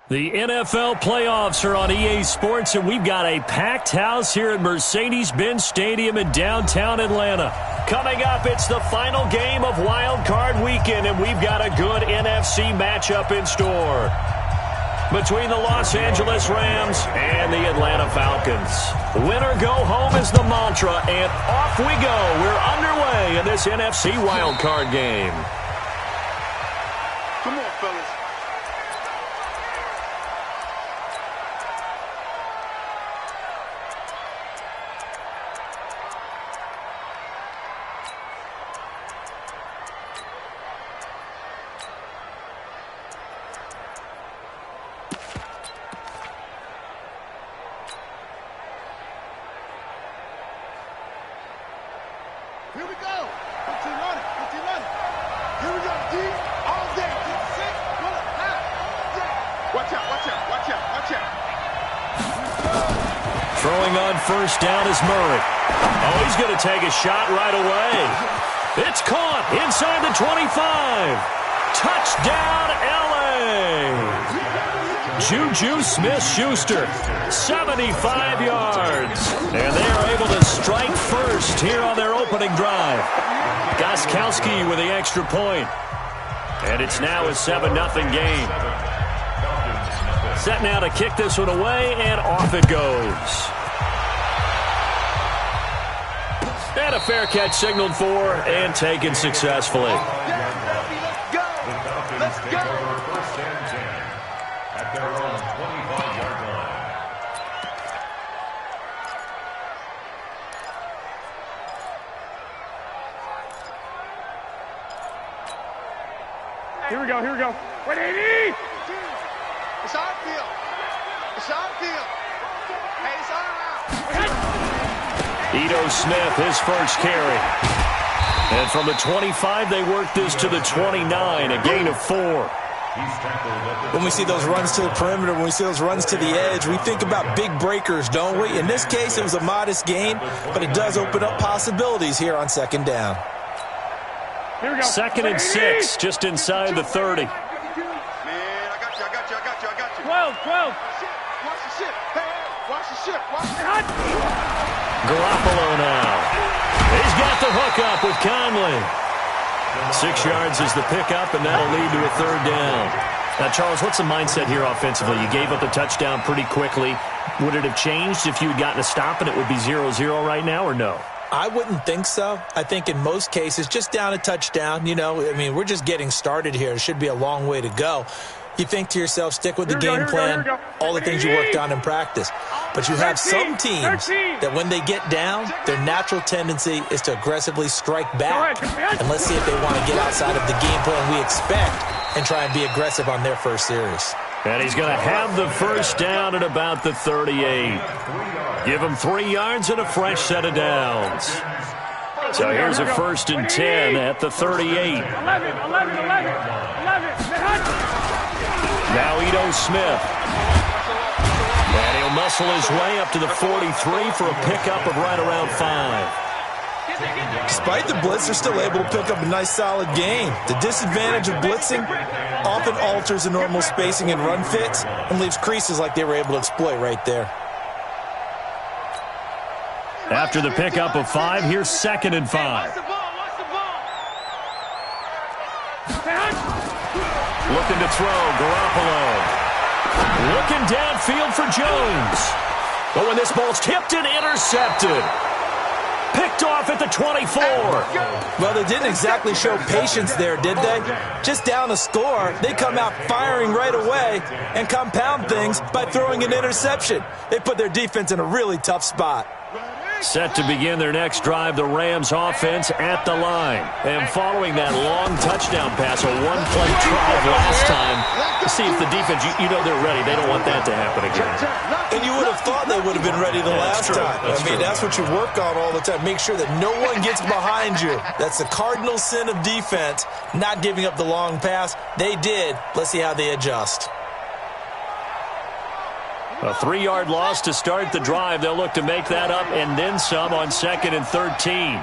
The NFL playoffs are on EA Sports, and we've got a packed house here at Mercedes-Benz Stadium in downtown Atlanta. Coming up, it's the final game of Wild Card Weekend, and we've got a good NFC matchup in store between the Los Angeles Rams and the Atlanta Falcons. Win or go home is the mantra, and off we go. We're underway in this NFC Wild Card game. Come on, fellas. Here we go. Put you running. Here we go. Deep. All day. Get set. Pull it. Yeah. Watch out. Throwing on first down is Murray. Oh, he's going to take a shot right away. It's caught inside the 25. Touchdown, L.A. Juju Smith-Schuster, 75 yards. And they are able to strike first here on their opening drive. Gostkowski with the extra point. And it's now a 7-0 game. Set now to kick this one away, and off it goes. And a fair catch signaled for and taken successfully. Let's go. At their own 25-yard line. Here we go. 180. It's our field. Hey, it's our out. Ito Smith, his first carry. And from the 25, they work this to the 29, a gain of 4. When we see those runs to the perimeter, when we see those runs to the edge, we think about big breakers, don't we? In this case, it was a modest gain, but it does open up possibilities here on second down. Here we go. 2nd and 6, just inside the 30. Man, I got you. 12. Watch the ship. Hey, watch the ship. Garoppolo now. He's got the hookup with Conley. 6 yards is the pickup, and that'll lead to a 3rd down. Now, Charles, what's the mindset here offensively? You gave up a touchdown pretty quickly. Would it have changed if you had gotten a stop and it would be 0-0 right now, or no? I wouldn't think so. I think in most cases, just down a touchdown, we're just getting started here. It should be a long way to go. You think to yourself, stick with the game plan, all the things you worked on in practice. But you have some teams that when they get down, their natural tendency is to aggressively strike back. And let's see if they want to get outside of the game plan we expect and try and be aggressive on their first series. And he's going to have the first down at about the 38. Give him 3 yards and a fresh set of downs. So here's a 1st and 10 at the 38. 11. Now Ito Smith. And he'll muscle his way up to the 43 for a pickup of right around 5. Despite the blitz, they're still able to pick up a nice, solid gain. The disadvantage of blitzing often alters the normal spacing and run fits and leaves creases like they were able to exploit right there. After the pickup of 5, here's 2nd and 5. Looking to throw, Garoppolo. Looking downfield for Jones. But when this ball's tipped and intercepted. Picked off at the 24. Well, they didn't exactly show patience there, did they? Just down a score, they come out firing right away and compound things by throwing an interception. They put their defense in a really tough spot. Set to begin their next drive, the Rams offense at the line. And following that long touchdown pass, a one-play drive last time, see if the defense, they're ready. They don't want that to happen again. And you would have thought they would have been ready the last time. That's what you work on all the time. Make sure that no one gets behind you. That's the cardinal sin of defense, not giving up the long pass. They did. Let's see how they adjust. A 3-yard loss to start the drive. They'll look to make that up and then some on 2nd and 13.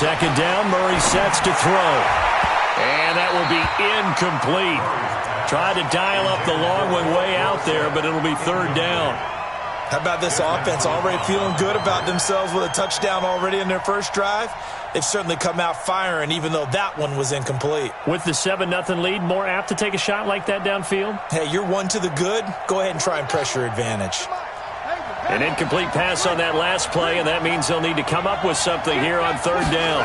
second down, Murray sets to throw. And that will be incomplete. Tried to dial up the long one way out there, but it'll be third down. How about this offense already feeling good about themselves with a touchdown already in their first drive? They've certainly come out firing, even though that one was incomplete. With the 7-0 lead, more apt to take a shot like that downfield? Hey, you're one to the good. Go ahead and try and press your advantage. An incomplete pass on that last play, and that means they'll need to come up with something here on third down.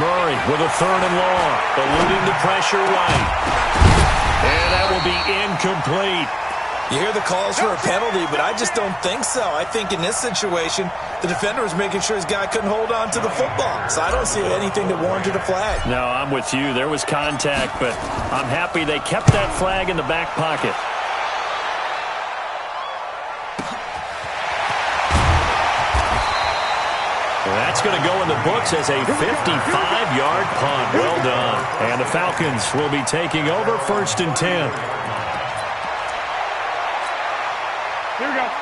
Murray with a third and long, eluding the pressure right. And that will be incomplete. You hear the calls for a penalty, but I just don't think so. I think in this situation, the defender was making sure his guy couldn't hold on to the football. So I don't see anything that warranted a flag. No, I'm with you. There was contact, but I'm happy they kept that flag in the back pocket. That's going to go in the books as a 55-yard punt. Well done. And the Falcons will be taking over 1st and 10.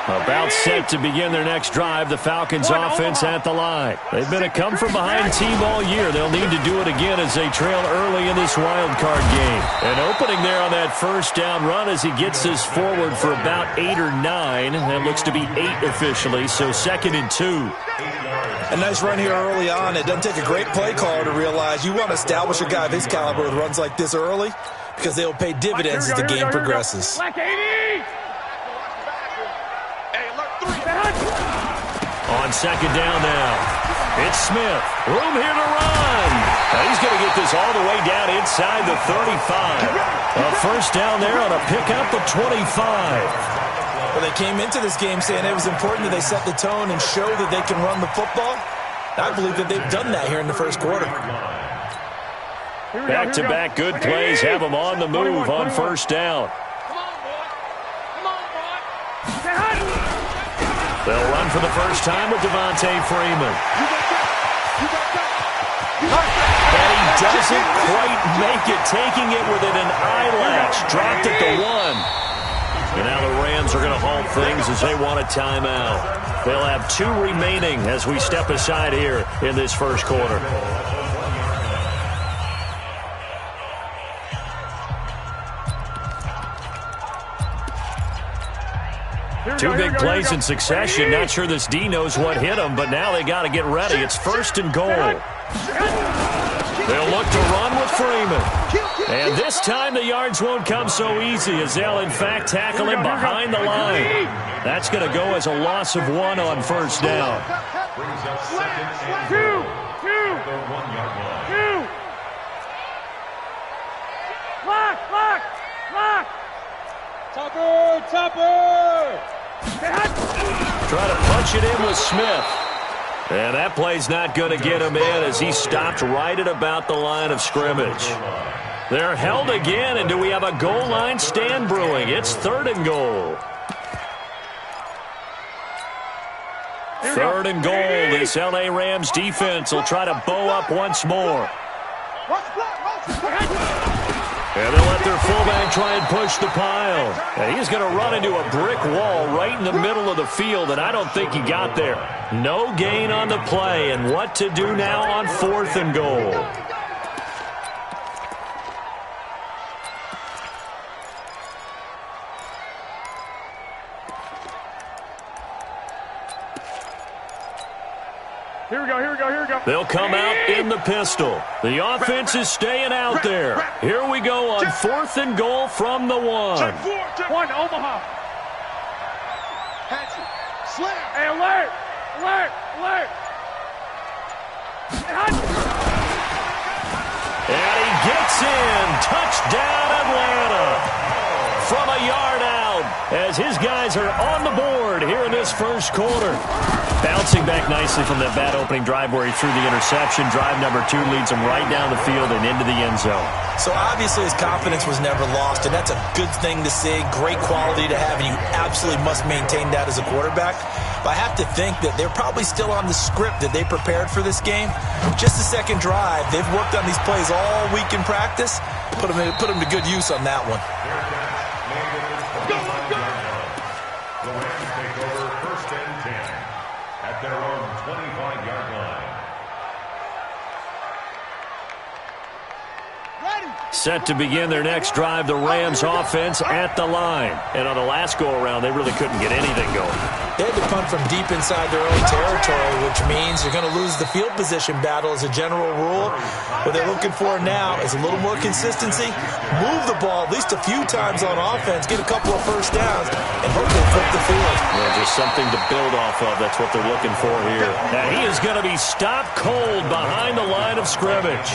About set to begin their next drive, the Falcons offense at the line. They've been a come-from-behind team all year. They'll need to do it again as they trail early in this wild card game. An opening there on that first down run as he gets this forward for about 8 or 9. That looks to be 8 officially, so 2nd and 2. A nice run here early on. It doesn't take a great play caller to realize you want to establish a guy of his caliber with runs like this early because they'll pay dividends as the game progresses. On second down now, it's Smith. Room here to run. Now he's going to get this all the way down inside the 35. A first down there on a pickup of 25. Well, they came into this game saying it was important that they set the tone and show that they can run the football. I believe that they've done that here in the first quarter. Back-to-back good plays have them on the move on first down. They'll run for the first time with Devontae Freeman. And he doesn't quite make it, taking it within an eyelash. Dropped at the 1. And now the Rams are going to halt things as they want a timeout. They'll have 2 remaining as we step aside here in this first quarter. Two big plays in succession. Not sure this D knows what hit him, but now they got to get ready. It's 1st and goal. They'll look to run with Freeman. And this time the yards won't come so easy as they'll, in fact, tackle him behind the line. That's going to go as a loss of 1 on first down. Brings up 2nd and 2. The 1-yard line. Lock. Topper. Try to punch it in with Smith. And that play's not going to get him in as he stopped right at about the line of scrimmage. They're held again, and do we have a goal line stand brewing? It's 3rd and goal. 3rd and goal. This L.A. Rams defense will try to bow up once more. And they'll let their fullback try and push the pile. And he's going to run into a brick wall right in the middle of the field, and I don't think he got there. No gain on the play, and what to do now on 4th and goal. Here we go. They'll come out in the pistol. The offense is staying out there. Here we go on 4th and goal from the 1. 1, Omaha. Hey, alert. And he gets in. Touchdown, Atlanta. From a yard out as his guys are on the board here in this first quarter. Bouncing back nicely from that bad opening drive where he threw the interception. Drive number 2 leads him right down the field and into the end zone. So obviously his confidence was never lost, and that's a good thing to see. Great quality to have, and you absolutely must maintain that as a quarterback. But I have to think that they're probably still on the script that they prepared for this game. Just the second drive, they've worked on these plays all week in practice. Put them to good use on that one. The Rams take over 1st and 10 at their own 25-yard line. Set to begin their next drive, the Rams offense at the line. And on the last go-around, they really couldn't get anything going. They had to punt from deep inside their own territory, which means you're going to lose the field position battle as a general rule. What they're looking for now is a little more consistency, move the ball at least a few times on offense, get a couple of first downs, and hopefully flip the field. Yeah, just something to build off of. That's what they're looking for here. Now he is going to be stopped cold behind the line of scrimmage.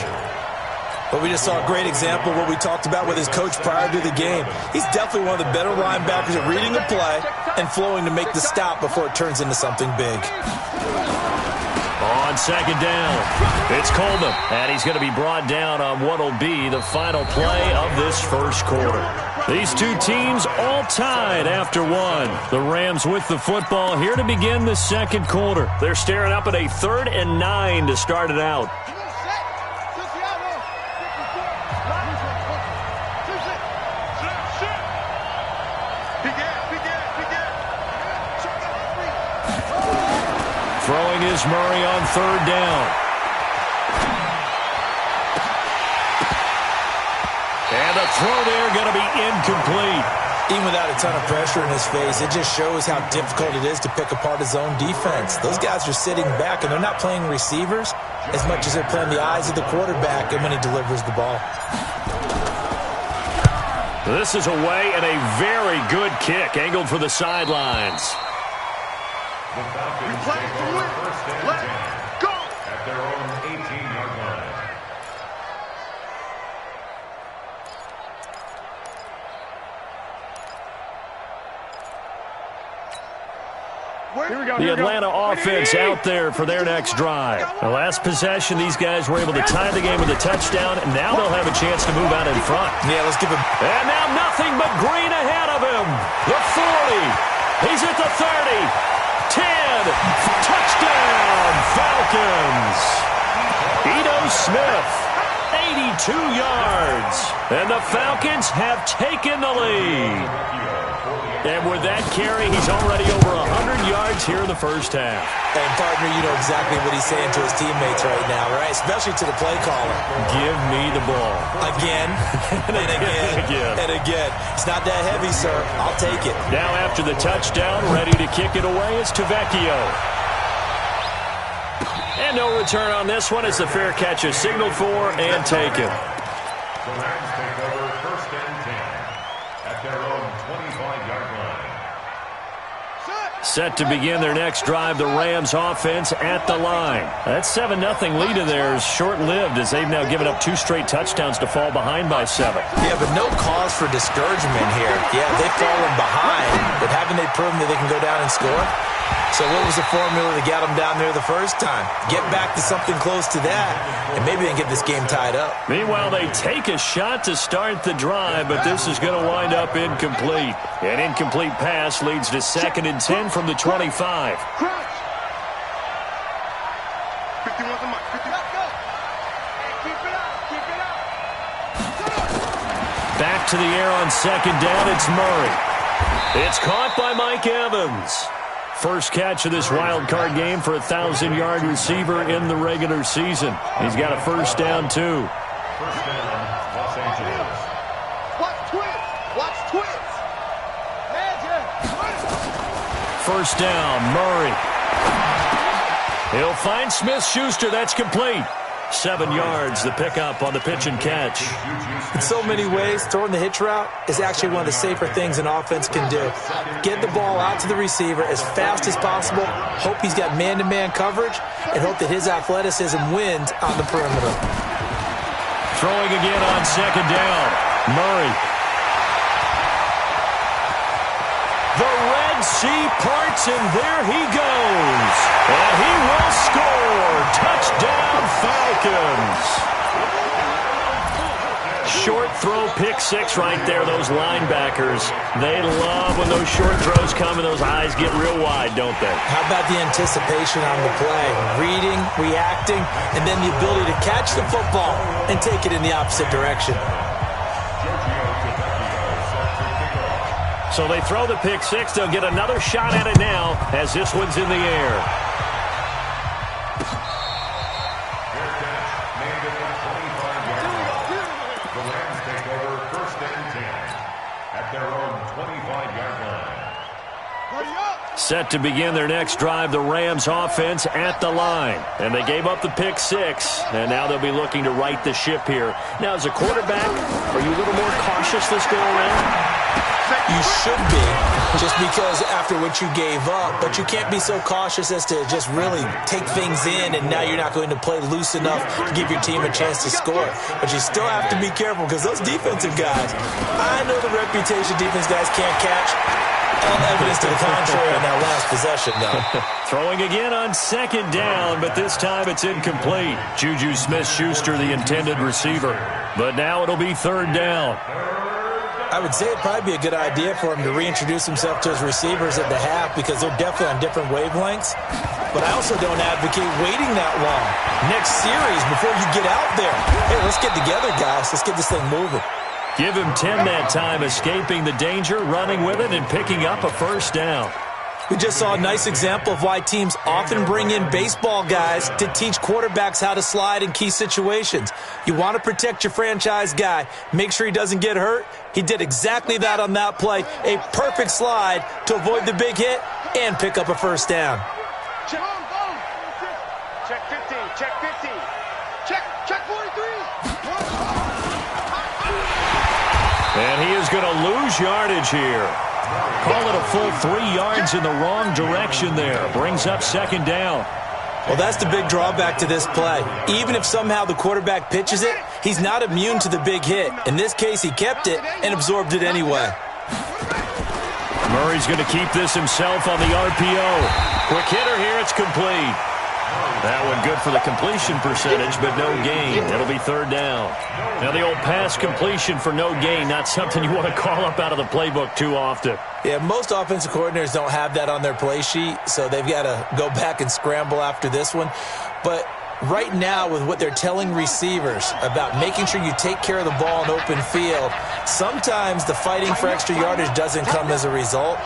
But we just saw a great example of what we talked about with his coach prior to the game. He's definitely one of the better linebackers at reading a play and flowing to make the stop before it turns into something big. On second down, it's Coleman, and he's going to be brought down on what will be the final play of this first quarter. These two teams all tied after one. The Rams with the football here to begin the second quarter. They're staring up at a 3rd and 9 to start it out. Throwing is Murray on 3rd down. And the throw there going to be incomplete. Even without a ton of pressure in his face, it just shows how difficult it is to pick apart his own defense. Those guys are sitting back, and they're not playing receivers as much as they're playing the eyes of the quarterback and when he delivers the ball. This is away and a very good kick, angled for the sidelines. The Falcons take over first and 10 go! at their own 18-yard line. The Atlanta offense out there for their next drive. The last possession, these guys were able to tie the game with a touchdown, and now they'll have a chance to move out in front. Yeah, let's give him. And now nothing but green ahead of him. The 40. He's at the 30. 10. Touchdown, Falcons. Ito Smith, 82 yards. And the Falcons have taken the lead. And with that carry, he's already over 100 yards here in the first half. And, partner, you know exactly what he's saying to his teammates right now, right? Especially to the play caller. Give me the ball. Again, and again, and again. It's not that heavy, sir. I'll take it. Now after the touchdown, ready to kick it away is Tavecchio. And no return on this one as the fair catch is signaled for and taken. The Rams take over first and 10 at their own 25-yard line. Set to begin their next drive, the Rams offense at the line. That 7-0 lead of theirs short-lived as they've now given up 2 straight touchdowns to fall behind by 7. Yeah, but no cause for discouragement here. Yeah, they've fallen behind, but haven't they proven that they can go down and score? So what was the formula that got them down there the first time? Get back to something close to that, and maybe they can get this game tied up. Meanwhile, they take a shot to start the drive, but this is going to wind up incomplete. An incomplete pass leads to 2nd and 10 from the 25. Crunch! 51's the mark. 50. Let's go! Hey, keep it up! Keep it up! Back to the air on 2nd down, it's Murray. It's caught by Mike Evans. First catch of this wild card game for a 1,000-yard receiver in the regular season. He's got a first down, too. First down, Los Angeles. Watch twins! Watch twins! Magic! First down, Murray. He'll find Smith-Schuster. That's complete. 7 yards, the pickup on the pitch and catch. In so many ways, throwing the hitch route is actually one of the safer things an offense can do. Get the ball out to the receiver as fast as possible, hope he's got man-to-man coverage, and hope that his athleticism wins on the perimeter. Throwing again on 2nd down, Murray. The Red Sea parts, and there he goes. And he will score. Touchdown, Falcons. Short throw, pick 6 right there. Those linebackers, they love when those short throws come and those eyes get real wide, don't they? How about the anticipation on the play? Reading, reacting, and then the ability to catch the football and take it in the opposite direction. So they throw the pick 6. They'll get another shot at it now as this one's in the air. Fair catch made at the 25-yard line. The Rams Set to begin their next drive, the Rams offense at the line. And they gave up the pick 6, and now they'll be looking to right the ship here. Now, as a quarterback, are you a little more cautious this go around? You should be, just because after what you gave up, but you can't be so cautious as to just really take things in, and now you're not going to play loose enough to give your team a chance to score. But you still have to be careful, because those defensive guys, I know the reputation defense guys can't catch. All evidence to the contrary on that last possession, though. Throwing again on 2nd down, but this time it's incomplete. Juju Smith-Schuster, the intended receiver. But now it'll be 3rd down. I would say it'd probably be a good idea for him to reintroduce himself to his receivers at the half, because they're definitely on different wavelengths. But I also don't advocate waiting that long. Next series, before you get out there, hey, let's get together, guys. Let's get this thing moving. Give him 10 that time, escaping the danger, running with it, and picking up a 1st down. We just saw a nice example of why teams often bring in baseball guys to teach quarterbacks how to slide in key situations. You want to protect your franchise guy. Make sure he doesn't get hurt. He did exactly that on that play. A perfect slide to avoid the big hit and pick up a 1st down. Check 15, check 15. Check 43. And he is going to lose yardage here. Call it a full 3 yards in the wrong direction there. Brings up 2nd down. Well, that's the big drawback to this play. Even if somehow the quarterback pitches it, he's not immune to the big hit. In this case, he kept it and absorbed it anyway. Murray's going to keep this himself on the RPO. Quick hitter here. It's complete. That one good for the completion percentage, but no gain. It'll be 3rd down. Now, the old pass completion for no gain, not something you want to call up out of the playbook too often. Yeah, most offensive coordinators don't have that on their play sheet, so they've got to go back and scramble after this one. But right now, with what they're telling receivers about making sure you take care of the ball in open field, sometimes the fighting for extra yardage doesn't come as a result.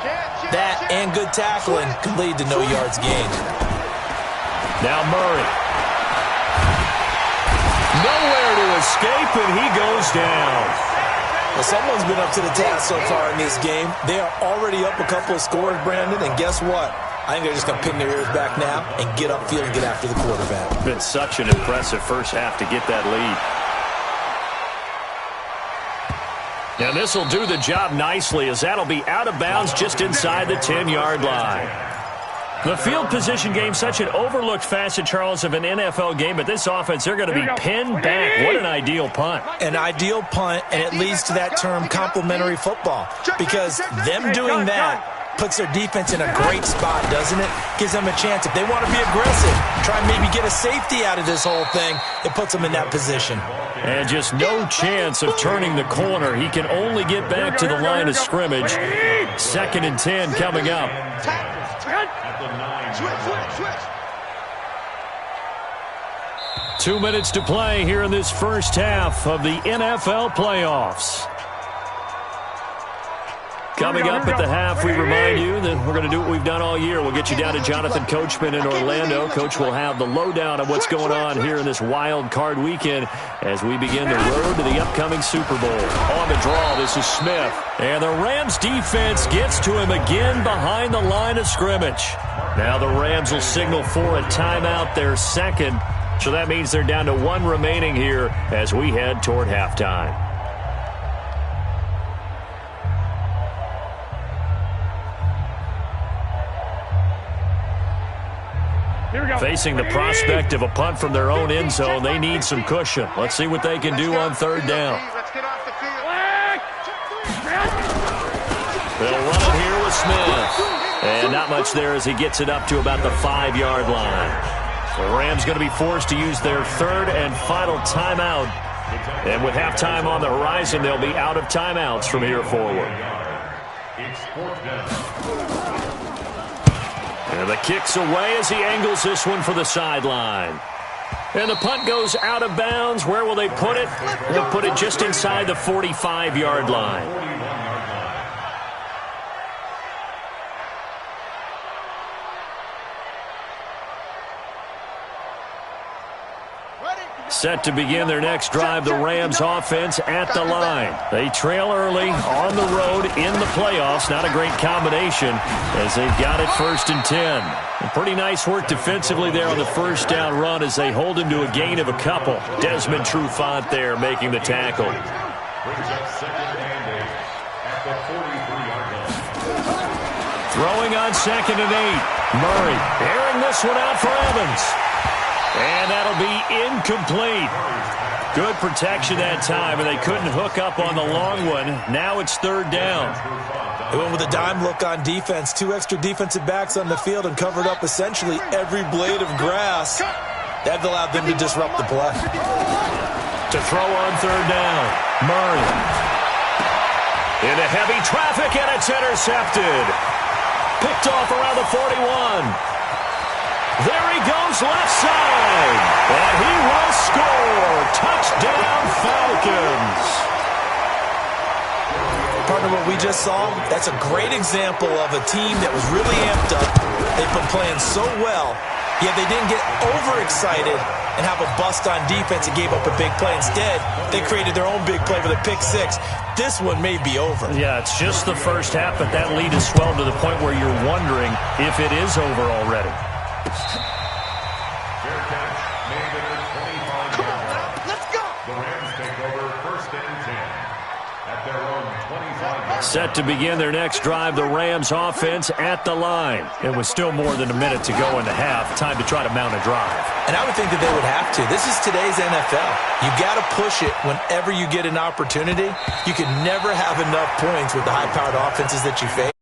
That and good tackling can lead to no yards gained. Now Murray. Nowhere to escape, and he goes down. Well, someone's been up to the task so far in this game. They are already up a couple of scores, Brandon, and guess what? I think they're just going to pin their ears back now and get upfield and get after the quarterback. It's been such an impressive first half to get that lead. Now this will do the job nicely, as that'll be out of bounds just inside the 10-yard line. The field position game, such an overlooked facet, Charles, of an NFL game, but this offense, they're going to be pinned back. What an ideal punt. An ideal punt, and it leads to that term complementary football, because them doing that puts their defense in a great spot, doesn't it? Gives them a chance. If they want to be aggressive, try and maybe get a safety out of this whole thing, it puts them in that position. And just no chance of turning the corner. He can only get back to the line of scrimmage. 2nd and 10 coming up. Switch. 2 minutes to play here in this first half of the NFL playoffs. Coming up at the half, we remind you that we're going to do what we've done all year. We'll get you down to Jonathan Coachman in Orlando. Coach will have the lowdown of what's going on here in this wild card weekend as we begin the road to the upcoming Super Bowl. On the draw, this is Smith. And the Rams defense gets to him again behind the line of scrimmage. Now the Rams will signal for a timeout, their 2nd. So that means they're down to 1 remaining here as we head toward halftime. Facing the prospect of a punt from their own end zone, they need some cushion. Let's see what they can do on 3rd down. They'll run it here with Smith. And not much there as he gets it up to about the 5-yard line. The Rams going to be forced to use their 3rd and final timeout. And with halftime on the horizon, they'll be out of timeouts from here forward. It's 4th down. And the kick's away as he angles this one for the sideline. And the punt goes out of bounds. Where will they put it? They'll put it just inside the 45-yard line. Ready? Set to begin their next drive, the Rams offense at the line. They trail early on the road in the playoffs. Not a great combination as they've got it 1st and 10. And pretty nice work defensively there on the first down run as they hold him to a gain of a couple. Desmond Trufant there making the tackle. Brings up 2nd and 8 at the 43-yard line. Throwing on 2nd and 8. Murray airing this one out for Evans. And that'll be incomplete. Good protection that time, and they couldn't hook up on the long one. Now it's 3rd down. They went with a dime look on defense. 2 extra defensive backs on the field and covered up essentially every blade of grass. That allowed them to disrupt the play. To throw on 3rd down, Murray. Into heavy traffic, and it's intercepted. Picked off around the 41. There he goes left side. And he will score. Touchdown, Falcons. Partner, what we just saw, that's a great example of a team that was really amped up. They've been playing so well, yet they didn't get overexcited and have a bust on defense and gave up a big play. Instead, they created their own big play with a pick 6. This one may be over. Yeah, it's just the first half, but that lead has swelled to the point where you're wondering if it is over already. Fair catch made at the 25-yard line. Let's go. The Rams take over 1st and 10 at their own 25-yard. Set to begin their next drive, the Rams offense at the line. It was still more than a minute to go in the half. Time to try to mount a drive. And I would think that they would have to. This is today's NFL. You got to push it whenever you get an opportunity. You can never have enough points with the high-powered offenses that you face.